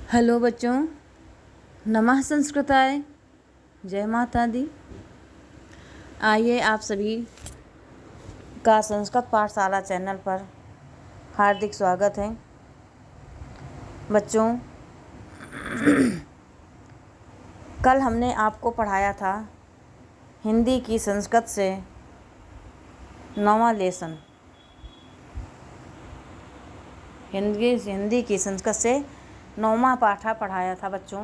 Hello बच्चों, नमः संस्कृताय, जय माता दी। आइए आप सभी का संस्कृत पाठशाला चैनल पर हार्दिक स्वागत है। बच्चों, कल हमने आपको पढ़ाया था हिंदी की संस्कृत से 9वां लेसन। हिंदी की संस्कृत से 9वां पाठा पढ़ाया था बच्चों।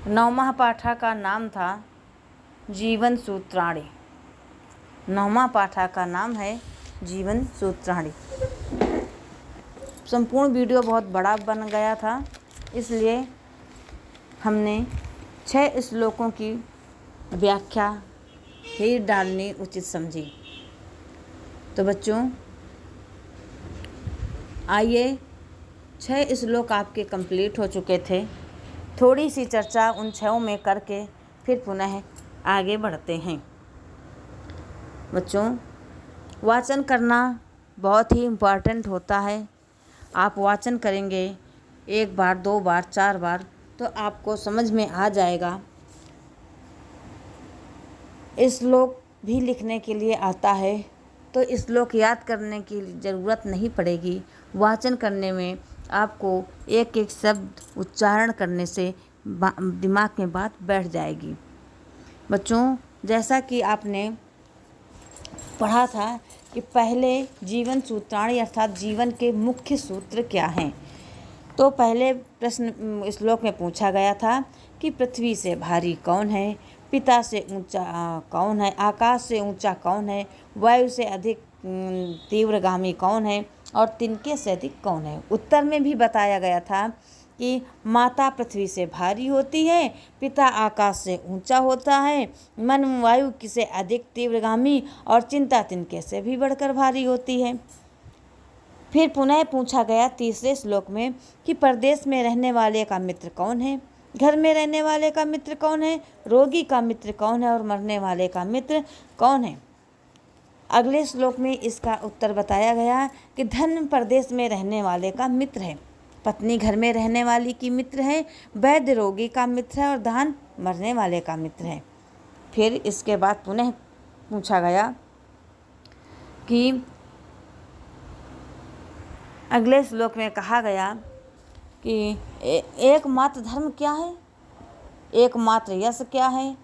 9वां पाठा का नाम था जीवन सूत्राणी। 9वां पाठा का नाम है जीवन सूत्राणी। संपूर्ण वीडियो बहुत बड़ा बन गया था, इसलिए हमने 6 श्लोकों की व्याख्या ही डालनी उचित समझी। तो बच्चों, आइए 6 श्लोक आपके कंप्लीट हो चुके थे। थोड़ी सी चर्चा उन 6 में करके फिर पुनः आगे बढ़ते हैं। बच्चों, वाचन करना बहुत ही इम्पॉर्टेंट होता है। आप वाचन करेंगे 1 बार, 2 बार, 4 बार तो आपको समझ में आ जाएगा। श्लोक भी लिखने के लिए आता है तो श्लोक याद करने की ज़रूरत नहीं पड़ेगी। वाचन करने में आपको एक एक शब्द उच्चारण करने से दिमाग में बात बैठ जाएगी। बच्चों, जैसा कि आपने पढ़ा था कि पहले जीवन सूत्राणी अर्थात जीवन के मुख्य सूत्र क्या हैं। तो पहले प्रश्न श्लोक में पूछा गया था कि पृथ्वी से भारी कौन है, पिता से ऊंचा कौन है, आकाश से ऊंचा कौन है, वायु से अधिक तीव्रगामी कौन है और तिनके से अधिक कौन है। उत्तर में भी बताया गया था कि माता पृथ्वी से भारी होती है, पिता आकाश से ऊंचा होता है, मन वायु से अधिक तीव्रगामी और चिंता तिनके से भी बढ़कर भारी होती है। फिर पुनः पूछा गया तीसरे श्लोक में कि परदेश में रहने वाले का मित्र कौन है, घर में रहने वाले का मित्र कौन है, रोगी का मित्र कौन है और मरने वाले का मित्र कौन है। अगले श्लोक में इसका उत्तर बताया गया कि धन परदेश में रहने वाले का मित्र है, पत्नी घर में रहने वाली की मित्र है, वैद्य रोगी का मित्र है और दान मरने वाले का मित्र है। फिर इसके बाद पुनः पूछा गया कि अगले श्लोक में कहा गया कि एकमात्र धर्म क्या है, एकमात्र यश क्या है,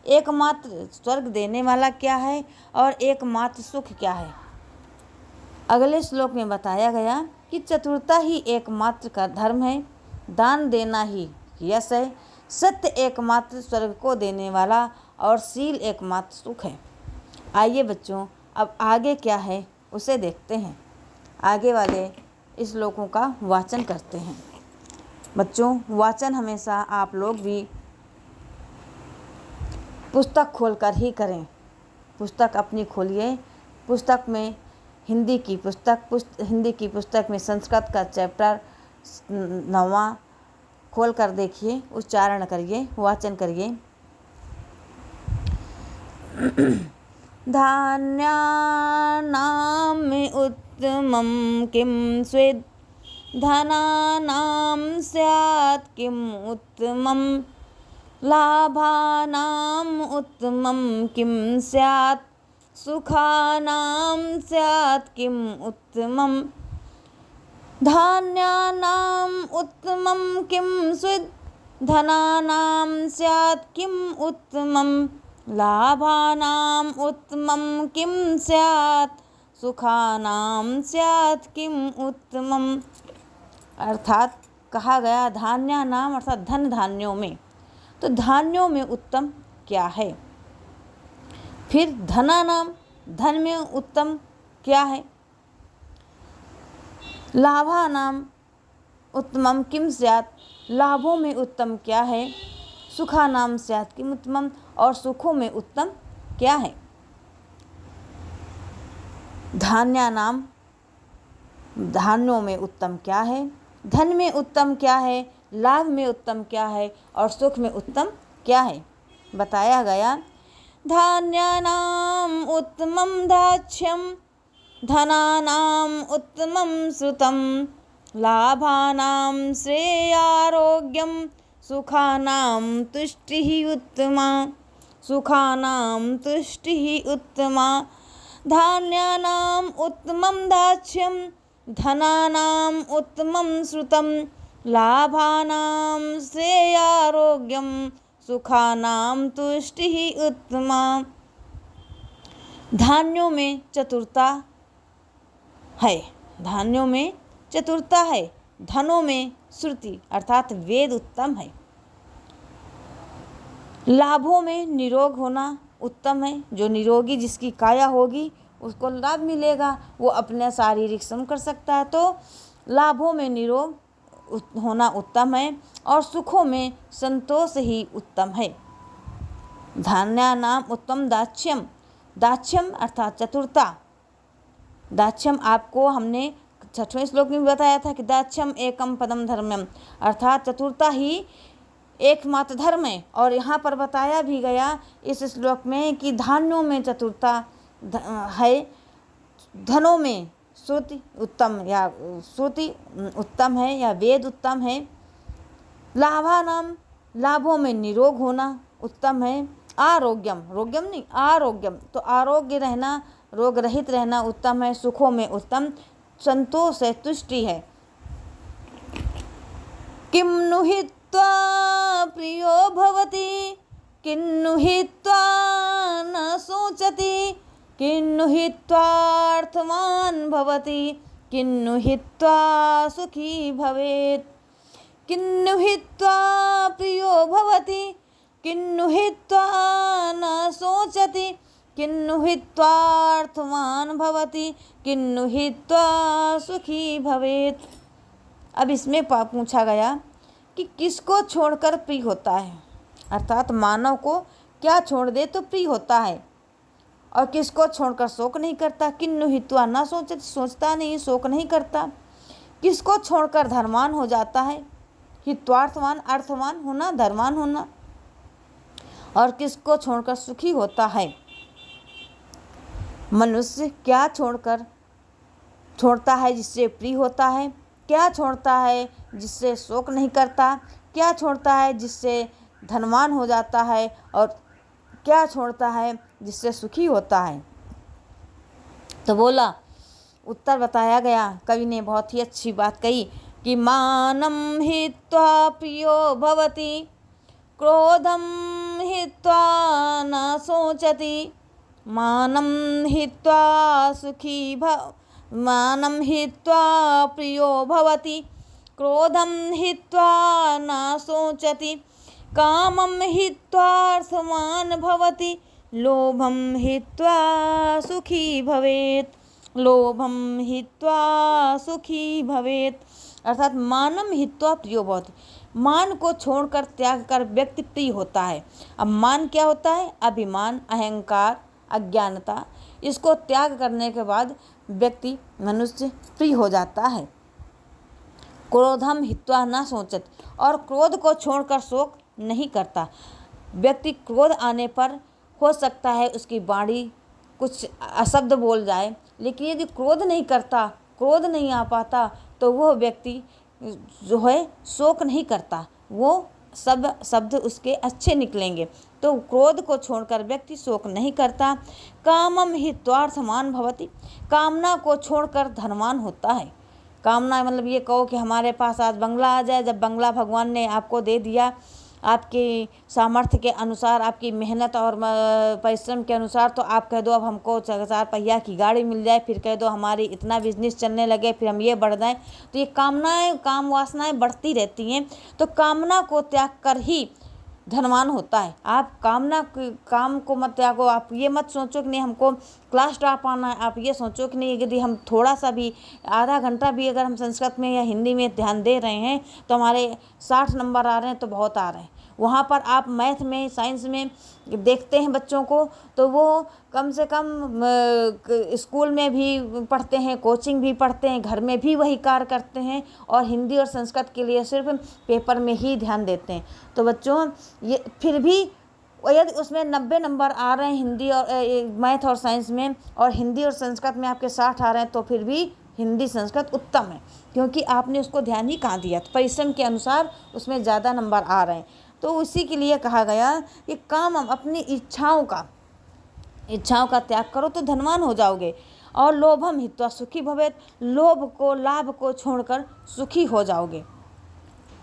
एकमात्र स्वर्ग देने वाला क्या है और एकमात्र सुख क्या है। अगले श्लोक में बताया गया कि चतुरता ही एकमात्र का धर्म है, दान देना ही यश है, सत्य एकमात्र स्वर्ग को देने वाला और शील एकमात्र सुख है। आइए बच्चों, अब आगे क्या है उसे देखते हैं। आगे वाले श्लोकों का वाचन करते हैं। बच्चों, वाचन हमेशा आप लोग भी पुस्तक खोलकर ही करें। पुस्तक अपनी खोलिए। पुस्तक में हिंदी की पुस्तक में संस्कृत का चैप्टर 9वां खोल कर देखिए, उच्चारण करिए, वाचन करिए। धान्यानाम् उत्तमं किं स्वेद्, धनानां स्यात् किम् उत्तमं, लाभानाम् उत्तमं किं स्यात्, सुखानां स्यात् किम् उत्तमं। धान्यानाम् उत्तमं किं स्वेद्, धनानां स्यात् किम् उत्तमं, लाभानाम् उत्तमं किं स्यात्, सुखानां स्यात् किम् उत्तमं। अर्थात कहा गया धान्यानाम अर्थात धन धान्यों में, तो धान्यों में उत्तम क्या है। फिर धनानाम धन में उत्तम क्या है, लाभानाम उत्तमम किम स्यात् लाभों में उत्तम क्या है, सुखानाम स्यात् किम उत्तमम और सुखों में उत्तम क्या है। धान्यानाम धान्यों में उत्तम क्या है, धन में उत्तम क्या है, लाभ में उत्तम क्या है और सुख में उत्तम क्या है। बताया गया धान्यानाम् उत्तमं दाक्ष्यं, धनानाम् उत्तमं श्रुतं, लाभानां श्रेयारोग्यं सुखानां तुष्टिः उत्तमा। सुखानां तुष्टिः उत्तमा। धान्यानाम् उत्तमं दाक्ष्यं धनानाम् उत्तमं श्रुतं। लाभानां श्रेयारोग्यं सुखानां तुष्टिः उत्तमा। धान्यों में चतुरता है, धान्यों में चतुरता है, धनों में श्रुति अर्थात वेद उत्तम है। लाभों में निरोग होना उत्तम है। जो निरोगी जिसकी काया होगी उसको लाभ मिलेगा, वो अपने शारीरिक श्रम कर सकता है, तो लाभों में निरोग होना उत्तम है। और सुखों में संतोष ही उत्तम है। धान्यानाम उत्तम दाक्ष्यम। दाक्ष्यम अर्थात चतुरता। दाक्ष्यम आपको हमने 6वें श्लोक में बताया था कि दाक्ष्यम एकम पदम धर्मम अर्थात चतुरता ही एकमात्र धर्म है। और यहाँ पर बताया भी गया इस श्लोक में कि धान्यों में चतुरता है, धनों में श्रुति उत्तम या श्रुति उत्तम है या वेद उत्तम है। लाभानाम लाभों में निरोग होना उत्तम है। आरोग्यम रोग्यम नहीं आरोग्यम तो आरोग्य रहना, रोग रहित रहना उत्तम है। सुखों में उत्तम संतोष है, तुष्टि है। किं नु हित्वा प्रियो भवति किन्नु हित्वा न शोचति किन्नु हित्वार्थवान् भवति किन्नु हित्वा सुखी भवेत्। किन्नु हित्वा प्रियो भवति किन्नु हित्वा न शोचति किन्नु हित्वार्थवान् भवति किन्नु हित्वा सुखी भवेत्। अब इसमें पूछा गया कि किसको छोड़कर प्रिय होता है, अर्थात मानव को क्या छोड़ दे तो प्रिय होता है, और किसको छोड़कर शोक नहीं करता। किन्नु हित्वा न सोचति सोचता नहीं, शोक नहीं करता। किसको छोड़कर धर्मवान हो जाता है, हित्वार्थवान अर्थवान होना, धर्मवान होना। और किसको छोड़कर सुखी होता है। मनुष्य क्या छोड़ता है जिससे प्रिय होता है, क्या छोड़ता है जिससे शोक नहीं करता, क्या छोड़ता है जिससे धनवान हो जाता है, और क्या छोड़ता है जिससे सुखी होता है। तो बोला उत्तर बताया गया। कवि ने बहुत ही अच्छी बात कही कि मानं हित्वा प्रियो भवति क्रोधं हित्वा न शोचति मानं हित्वा मानं हित्वा प्रियो भवति क्रोधं हित्वा न शोचति कामं हित्वार्थवान् भवति लोभं हित्वा सुखी भवेत्। लोभं हित्वा सुखी भवेत् अर्थात मानं हित्वा प्रियो भवति, मान को छोड़कर त्याग कर व्यक्ति प्रिय होता है। अब मान क्या होता है, अभिमान, अहंकार, अज्ञानता, इसको त्याग करने के बाद व्यक्ति मनुष्य प्रिय हो जाता है। क्रोधम हित्वा न शोचत, और क्रोध को छोड़कर शोक नहीं करता। व्यक्ति क्रोध आने पर हो सकता है उसकी वाणी कुछ अशब्द बोल जाए, लेकिन यदि क्रोध नहीं करता, क्रोध नहीं आ पाता, तो वह व्यक्ति जो है शोक नहीं करता, वो सब शब्द उसके अच्छे निकलेंगे। तो क्रोध को छोड़कर व्यक्ति शोक नहीं करता। कामम हित्वार्थवान् भवति, कामना को छोड़कर धनवान होता है। कामना मतलब ये कहो कि हमारे पास आज बंगला आ जाए। जब बंगला भगवान ने आपको दे दिया, आपके सामर्थ्य के अनुसार, आपकी मेहनत और परिश्रम के अनुसार, तो आप कह दो अब हमको 4 पहिया की गाड़ी मिल जाए, फिर कह दो हमारी इतना बिजनेस चलने लगे, फिर हम ये बढ़ जाएं, तो ये कामनाएं, काम वासनाएं बढ़ती रहती हैं। तो कामना को त्याग कर ही धनवान होता है। आप काम को मत त्यागो। आप ये मत सोचो कि नहीं हमको क्लास टॉप आना है। आप ये सोचो कि नहीं यदि हम थोड़ा सा भी, आधा घंटा भी अगर हम संस्कृत में या हिंदी में ध्यान दे रहे हैं तो हमारे 60 नंबर आ रहे हैं तो बहुत आ रहे हैं। वहाँ पर आप मैथ में, साइंस में देखते हैं बच्चों को, तो वो कम से कम स्कूल में भी पढ़ते हैं, कोचिंग भी पढ़ते हैं, घर में भी वही कार्य करते हैं, और हिंदी और संस्कृत के लिए सिर्फ पेपर में ही ध्यान देते हैं। तो बच्चों ये फिर भी यदि उसमें 90 नंबर आ रहे हैं हिंदी और मैथ और साइंस में, और हिंदी और संस्कृत में आपके 60 आ रहे हैं, तो फिर भी हिंदी संस्कृत उत्तम है, क्योंकि आपने उसको ध्यान ही कहाँ दिया। तो परिश्रम के अनुसार उसमें ज़्यादा नंबर आ रहे हैं। तो उसी के लिए कहा गया कि काम अपनी इच्छाओं का त्याग करो तो धनवान हो जाओगे। और लोभम हित्वा सुखी भवेत, लाभ को छोड़कर सुखी हो जाओगे।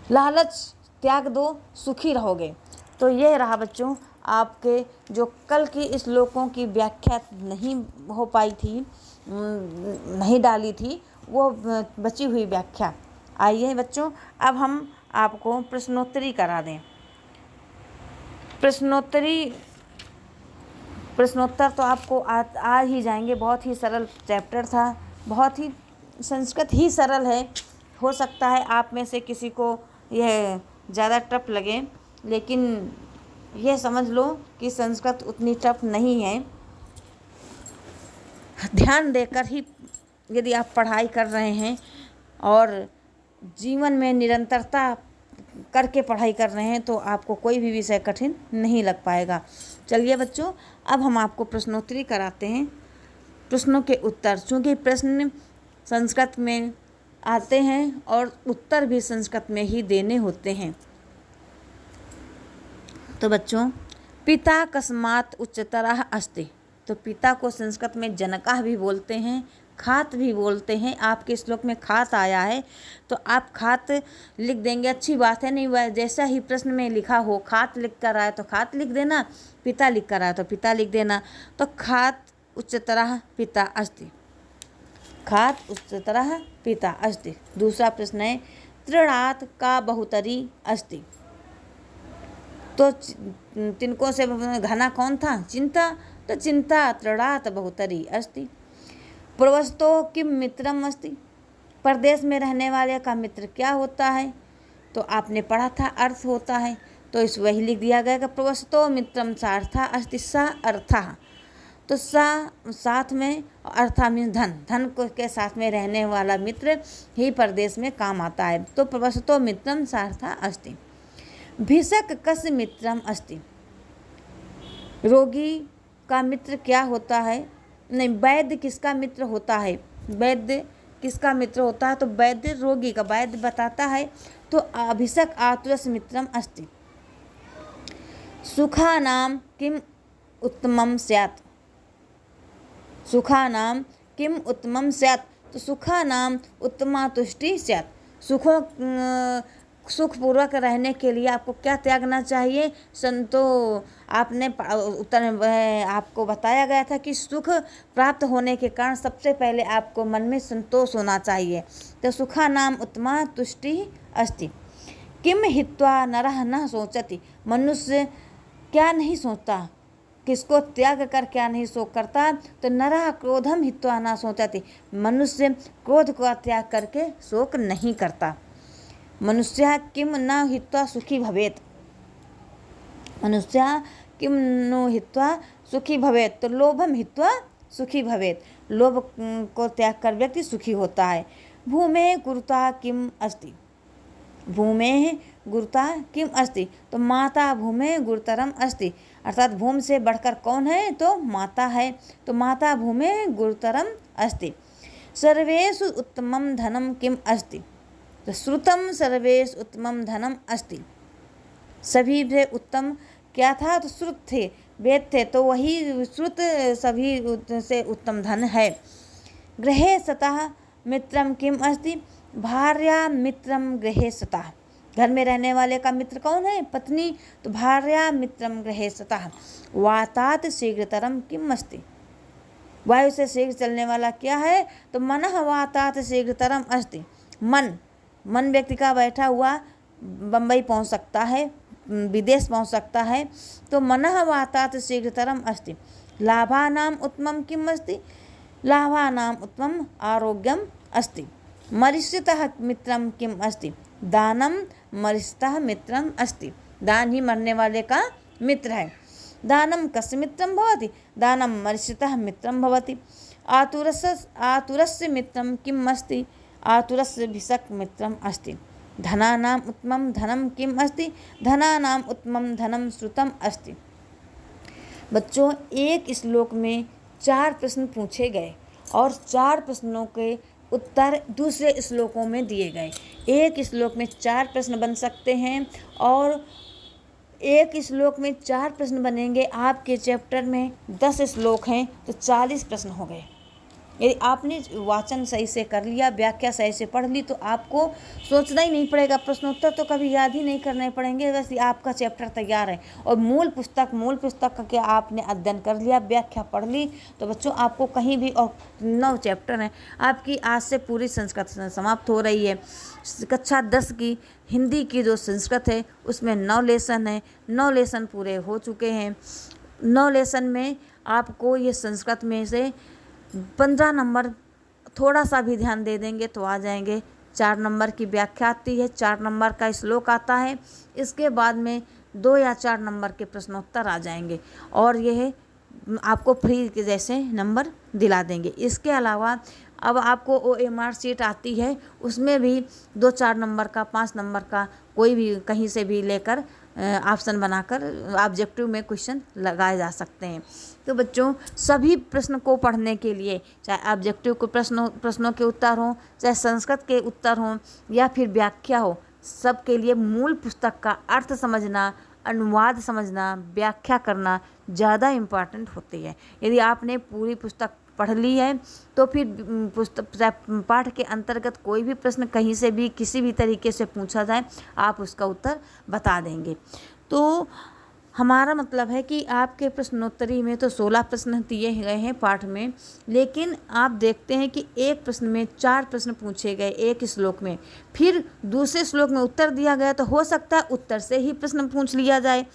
लालच त्याग दो, सुखी रहोगे। तो यह रहा बच्चों आपके जो कल की श्लोकों की व्याख्या नहीं हो पाई थी, नहीं डाली थी, वो बची हुई व्याख्या। आइए बच्चों अब हम आपको प्रश्नोत्तरी करा दें। प्रश्नोत्तर तो आपको आ ही जाएंगे। बहुत ही सरल चैप्टर था, बहुत ही संस्कृत ही सरल है। हो सकता है आप में से किसी को यह ज़्यादा टफ लगे, लेकिन यह समझ लो कि संस्कृत उतनी टफ नहीं है। ध्यान देकर ही यदि आप पढ़ाई कर रहे हैं और जीवन में निरंतरता करके पढ़ाई कर रहे हैं तो आपको कोई भी विषय कठिन नहीं लग पाएगा। चलिए बच्चों अब हम आपको प्रश्नोत्तरी कराते हैं। प्रश्नों के उत्तर, चूँकि प्रश्न संस्कृत में आते हैं और उत्तर भी संस्कृत में ही देने होते हैं। तो बच्चों पिता कस्मात् उच्चतरः अस्ति, तो पिता को संस्कृत में जनकः भी बोलते हैं, खात भी बोलते हैं। आपके श्लोक में खात आया है तो आप खात लिख देंगे, अच्छी बात है। नहीं वह जैसा ही प्रश्न में लिखा हो, खात लिख कर आए तो खात लिख देना, पिता लिख कर आए तो पिता लिख देना। तो खात उच्चतरः पिता अस्ति, खात उच्चतरः पिता अस्ति। दूसरा प्रश्न है तृणात् का बहुतरी अस्ति, तो तिनकों से घना कौन था? चिंता, तो चिंता तृणात् बहुतरी अस्ति। प्रवस्तो किम मित्रम अस्ति, परदेश में रहने वाले का मित्र क्या होता है? तो आपने पढ़ा था अर्थ होता है, तो इस वही लिख दिया गया कि प्रवस्तो मित्रम सार्था अस्ति सा अर्थः, तो सा साथ में, अर्था मीन्स धन के साथ में रहने वाला मित्र ही परदेश में काम आता है। तो प्रवस्तो मित्रम सार्था अस्ति। भिषक कस्य मित्रम अस्ति, रोगी का मित्र क्या होता है? नहीं, वैद्य किसका मित्र होता है? वैद्य किसका मित्र होता है? तो वैद्य रोगी का, वैद्य बताता है। तो अभिषक आतुरस्य मित्रम अस्ति। सुखानाम किम उत्तमम स्यात्, सुखानाम किम उत्तमम स्यात्, तो सुखानाम उत्तमा तुष्टि स्यात्। सुखपूर्वक रहने के लिए आपको क्या त्यागना चाहिए? संतो आपने उत्तर में आपको बताया गया था कि सुख प्राप्त होने के कारण सबसे पहले आपको मन में संतोष होना चाहिए। तो सुखा नाम उत्तमा तुष्टि अस्ति। किम हित्वा नरः न सोचति, मनुष्य क्या नहीं सोचता? किसको त्याग कर क्या नहीं शोक करता? तो नरः क्रोधम हित्वा न सोचति, मनुष्य क्रोध का त्याग करके शोक नहीं करता। मनुष्यः किम न हित्वा सुखी भवेत्, मनुष्यः किम नो हित्वा सुखी भवेत्, तो लोभम हित्वा सुखी भवेत्, लोभ को त्याग कर व्यक्ति सुखी होता है। भूमेः गुरुता किम अस्ति, भूमेः गुरुता किम अस्ति, तो माता भूमेः गुरुतरम अस्ति, अर्थात भूमि से बढ़कर कौन है? तो माता है। तो माता भूमेः गुरुतरम अस्ति। सर्वेषु उत्तमं धनं किम अस्ति, तो श्रुतम सर्वेश उत्तमम धनम अस्ति, सभी से उत्तम क्या था? तो श्रुत थे, वेद थे, तो वही श्रुत सभी से उत्तम धन है। गृहे सतः मित्रम किम अस्ति, भार्या मित्रम गृहे सतः, घर में रहने वाले का मित्र कौन है? पत्नी, तो भार्या मित्रम गृहे सतः। वातात् शीघ्रतरम किम अस्ति, वायु से शीघ्र चलने वाला क्या है? तो मनः वातात् शीघ्रतरम अस्ति, मन व्यक्ति का बैठा हुआ बम्बई पहुंच सकता है, विदेश पहुंच सकता है। तो मनः वातात् शीघ्रतरम अस्ति। लाभानाम उत्तमम किम अस्ति, लाभानाम उत्तमम आरोग्यम अस्ति। मरीषितः मित्रम किम अस्ति, दानम मरीषितः मित्रम अस्ति, दान ही मरने वाले का मित्र है। दानम कस्य मित्रम भवति, दानम मरीषितः मित्रम भवति। आतुरस्य मित्रम किम अस्ति, आतुरस्य भिषक मित्रम अस्ति। धनानाम उत्तमं धनम किम अस्ति, धनानाम उत्तमं धनम श्रुतम अस्ति। बच्चों एक श्लोक में 4 प्रश्न पूछे गए और 4 प्रश्नों के उत्तर दूसरे श्लोकों में दिए गए। एक श्लोक में 4 प्रश्न बन सकते हैं और एक श्लोक में 4 प्रश्न बनेंगे। आपके चैप्टर में 10 श्लोक हैं तो 40 प्रश्न हो गए। यदि आपने वाचन सही से कर लिया, व्याख्या सही से पढ़ ली, तो आपको सोचना ही नहीं पड़ेगा, प्रश्नोत्तर तो कभी याद ही नहीं करने पड़ेंगे, बस आपका चैप्टर तैयार है। और मूल पुस्तक का क्या आपने अध्ययन कर लिया, व्याख्या पढ़ ली, तो बच्चों आपको कहीं भी, और 9 चैप्टर हैं आपकी, आज से पूरी संस्कृत समाप्त हो रही है। कक्षा 10 की हिंदी की जो संस्कृत है उसमें 9 लेसन है, 9 लेसन पूरे हो चुके हैं। 9 लेसन में आपको ये संस्कृत में से 15 नंबर थोड़ा सा भी ध्यान दे देंगे तो आ जाएंगे। 4 नंबर की व्याख्या आती है, 4 नंबर का श्लोक आता है, इसके बाद में 2 या 4 नंबर के प्रश्नोत्तर आ जाएंगे और यह आपको फ्री के जैसे नंबर दिला देंगे। इसके अलावा अब आपको OMR शीट आती है, उसमें भी 2-4 नंबर का, 5 नंबर का कोई भी कहीं से भी लेकर ऑप्शन बनाकर ऑब्जेक्टिव में क्वेश्चन लगाए जा सकते हैं। तो बच्चों सभी प्रश्न को पढ़ने के लिए, चाहे ऑब्जेक्टिव को प्रश्नों के उत्तर हों, चाहे संस्कृत के उत्तर हों या फिर व्याख्या हो, सबके लिए मूल पुस्तक का अर्थ समझना, अनुवाद समझना, व्याख्या करना ज़्यादा इम्पॉर्टेंट होती है। यदि आपने पूरी पुस्तक पढ़ ली है तो फिर पाठ के अंतर्गत कोई भी प्रश्न कहीं से भी किसी भी तरीके से पूछा जाए, आप उसका उत्तर बता देंगे। तो हमारा मतलब है कि आपके प्रश्नोत्तरी में तो 16 प्रश्न दिए गए हैं पाठ में, लेकिन आप देखते हैं कि एक प्रश्न में 4 प्रश्न पूछे गए एक श्लोक में, फिर दूसरे श्लोक में उत्तर दिया गया, तो हो सकता है उत्तर से ही प्रश्न पूछ लिया जाए।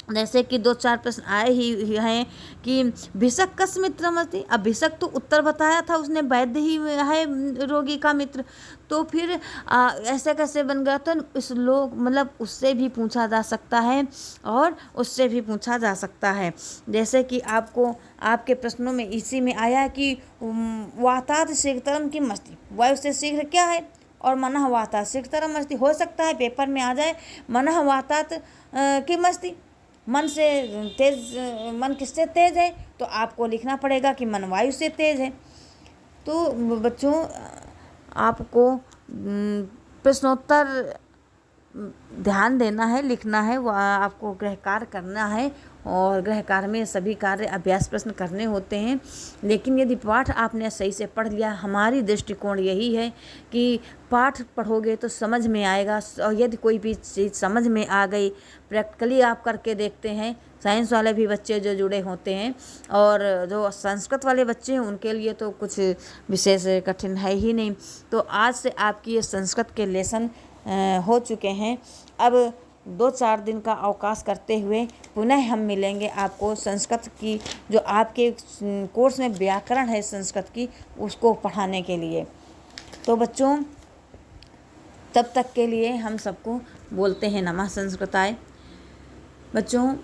जैसे कि 2-4 प्रश्न आए ही हैं कि भिषक कस मित्रमस्ति। अब भिषक तो उत्तर बताया था उसने, वैद्य ही है रोगी का मित्र, तो फिर ऐसे कैसे बन गया। तो इस लोग मतलब उससे भी पूछा जा सकता है और उससे भी पूछा जा सकता है। जैसे कि आपको आपके प्रश्नों में इसी में आया कि वातात शीघ्रतरम की मस्ती, वायु से शीघ्र क्या है, और मनः वातात शीघ्रतरम मस्ती। हो सकता है पेपर में आ जाए मनः वातात की मस्ती, मन से तेज, मन किससे तेज है, तो आपको लिखना पड़ेगा कि मन वायु से तेज है। तो बच्चों आपको प्रश्नोत्तर ध्यान देना है, लिखना है, वो आपको गृह कार्य करना है और गृह कार्य में सभी कार्य अभ्यास प्रश्न करने होते हैं। लेकिन यदि पाठ आपने सही से पढ़ लिया, हमारी दृष्टिकोण यही है कि पाठ पढ़ोगे तो समझ में आएगा, और यदि कोई भी चीज़ समझ में आ गई, प्रैक्टिकली आप करके देखते हैं, साइंस वाले भी बच्चे जो जुड़े होते हैं और जो संस्कृत वाले बच्चे हैं उनके लिए तो कुछ विशेष कठिन है ही नहीं। तो आज से आपकी ये संस्कृत के लेसन हो चुके हैं। अब 2-4 दिन का अवकाश करते हुए पुनः हम मिलेंगे आपको संस्कृत की, जो आपके कोर्स में व्याकरण है संस्कृत की, उसको पढ़ाने के लिए। तो बच्चों तब तक के लिए हम सबको बोलते हैं नमः संस्कृताय। बच्चों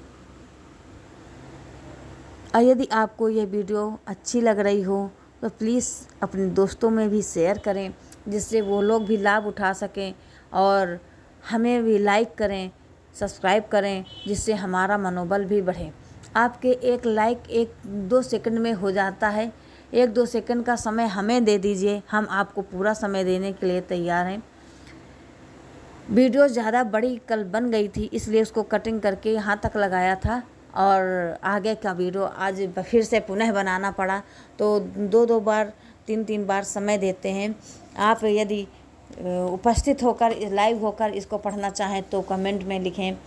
यदि आपको ये वीडियो अच्छी लग रही हो तो प्लीज़ अपने दोस्तों में भी शेयर करें, जिससे वो लोग भी लाभ उठा सकें, और हमें भी लाइक करें, सब्सक्राइब करें, जिससे हमारा मनोबल भी बढ़े। आपके एक लाइक 1-2 सेकंड में हो जाता है। 1-2 सेकंड का समय हमें दे दीजिए, हम आपको पूरा समय देने के लिए तैयार हैं। वीडियो ज़्यादा बड़ी कल बन गई थी, इसलिए उसको कटिंग करके यहाँ तक लगाया था, और आगे का वीडियो आज फिर से पुनः बनाना पड़ा। तो 2-2 बार 3-3 बार समय देते हैं। आप यदि उपस्थित होकर, लाइव होकर इसको पढ़ना चाहें तो कमेंट में लिखें।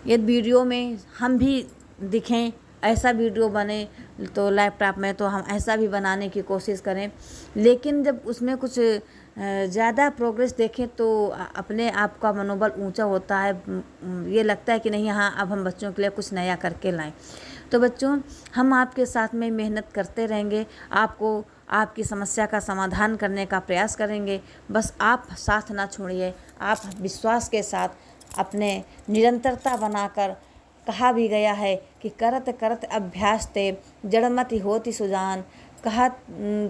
यदि वीडियो में हम भी दिखें, ऐसा वीडियो बने तो लैपटॉप में, तो हम ऐसा भी बनाने की कोशिश करें। लेकिन जब उसमें कुछ ज़्यादा प्रोग्रेस देखें तो अपने आप का मनोबल ऊंचा होता है, ये लगता है कि नहीं, हाँ अब हम बच्चों के लिए कुछ नया करके लाएं। तो बच्चों हम आपके साथ में मेहनत करते रहेंगे, आपको आपकी समस्या का समाधान करने का प्रयास करेंगे। बस आप साथ ना छोड़िए, आप विश्वास के साथ अपने निरंतरता बनाकर, कहा भी गया है कि करत करत अभ्यास ते जड़मति होती सुजान। कहा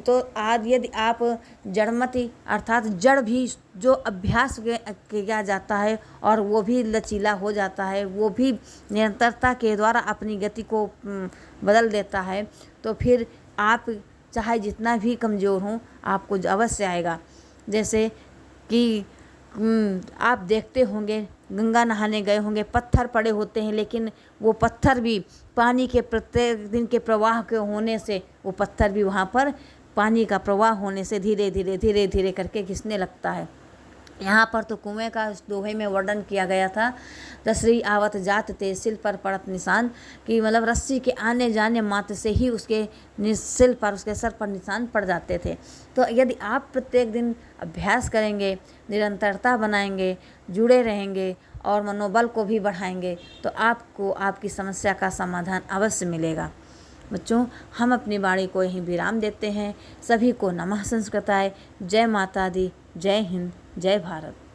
तो आज यदि आप जड़मति अर्थात जड़ भी जो अभ्यास किया जाता है और वो भी लचीला हो जाता है, वो भी निरंतरता के द्वारा अपनी गति को बदल देता है, तो फिर आप चाहे जितना भी कमज़ोर हो, आपको अवश्य आएगा। जैसे कि आप देखते होंगे, गंगा नहाने गए होंगे, पत्थर पड़े होते हैं, लेकिन वो पत्थर भी पानी के प्रत्येक दिन के प्रवाह के होने से वो पत्थर भी वहाँ पर पानी का प्रवाह होने से धीरे धीरे धीरे धीरे करके घिसने लगता है। यहाँ पर तो कुएं का दोहे में वर्णन किया गया था, रसरी आवत जात ते सिल पर पड़त निशान, कि मतलब रस्सी के आने जाने मात्र से ही उसके सिल पर, उसके सर पर निशान पड़ जाते थे। तो यदि आप प्रत्येक दिन अभ्यास करेंगे, निरंतरता बनाएंगे, जुड़े रहेंगे और मनोबल को भी बढ़ाएंगे, तो आपको आपकी समस्या का समाधान अवश्य मिलेगा। बच्चों, हम अपनी वाणी को यहीं विराम देते हैं। सभी को नमः संस्कृताय। जय माता दी, जय हिंद, जय भारत।